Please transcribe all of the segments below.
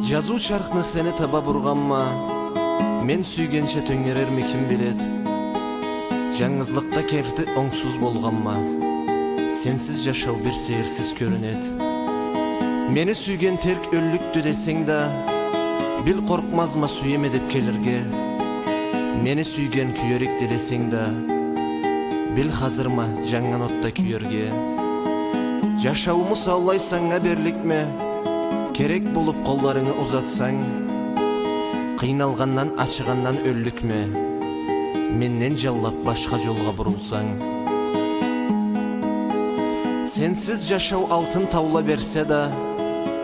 Жазуу чаркны seni таба бурганма, мен сүйгенче төңерерми ким билет. Жаңызлыкта керти оңсуз болганма, сенсиз жашоо бир сейирсиз көрүнөт. Мени сүйген терк өллүктү десең да, бил коркмазма сүйеме деп келерге. Мени сүйген күйөрүктү десең да, бил хазырма жаңган отта күйөрге. Жашауыму саулайсаңа берликме, керек болуп колларыңы узатсаң, кыйналганнан ачыганнан өллүкме, менден жаллап башка жолго бурулсаң. Сенсиз жашоо алтын таула берсе да,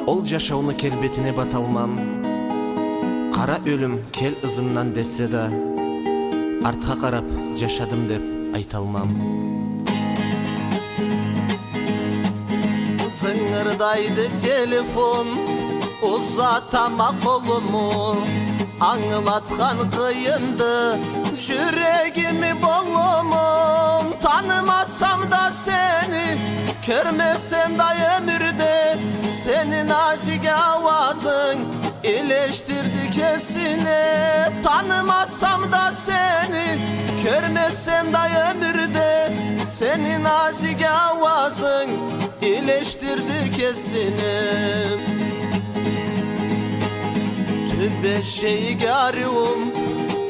ол жашоону келбетине бата алмам. Кара өлүм кел ызымнан десе да, артка карап жашадым деп айта алмам. Зыңырдайды телефон, узатама колуму, аңлаткан кыйынды жүрегими болумун. Танымасам да сени, көрмесем да өмүрдө, сени назик авазың илештирди кесине. Танымасам да сени, көрмесем да өмүрдө, сени назик авазың iyileştirdi kesini. Tübe şeygarım,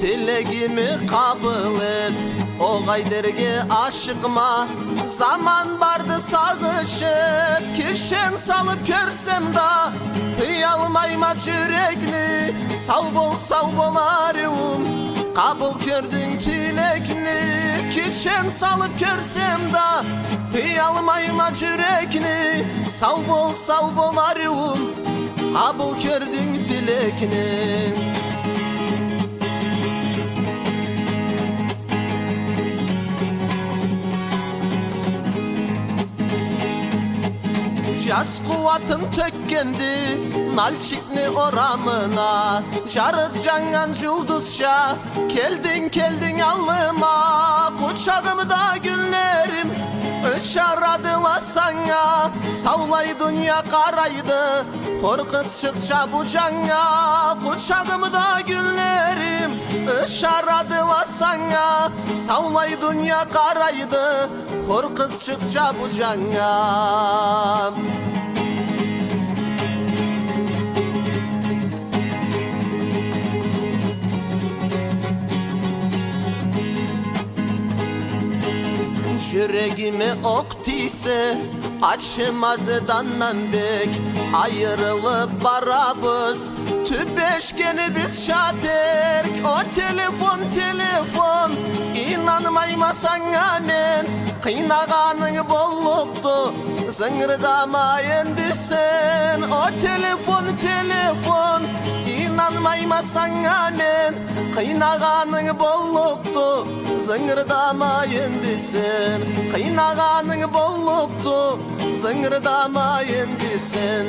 dilegimi kabul et. O gayderge aşıkma, zaman vardı sağışıp. Kişen salıp görsem da, kıyalmayma yürekni. Sağ bol arım, kabul gördün tilekni. Kişen salıp görsem da, kıyalmayma yürekni. Sağ bol arım, kabul gördün tilekni. Yaz kuvatın tökkendi, nalçikni oramına. Jarıt jangan yulduzca, keldin allıma. Kuçağımda günlerim, ışaradıla sana. Savlay dünya karaydı, korkut çıkça bu cana. Kuçağımda günlerim, ışaradıla sana. Savlay dünya karaydı, korkut çıkça bu cana. Yüreğime ok tiyse açmazdan bek. Ayrılıp barabız tübeşkeni biz şaterk. O telefon inanmayma sana men. Kıynaganın bolluktu zıngırdama endi sen. O telefon inanmayma sana men. Kıynaganın bolluktu zıngırdama endi sen. Kıynaganın bolluktu zıngırdama endi sen.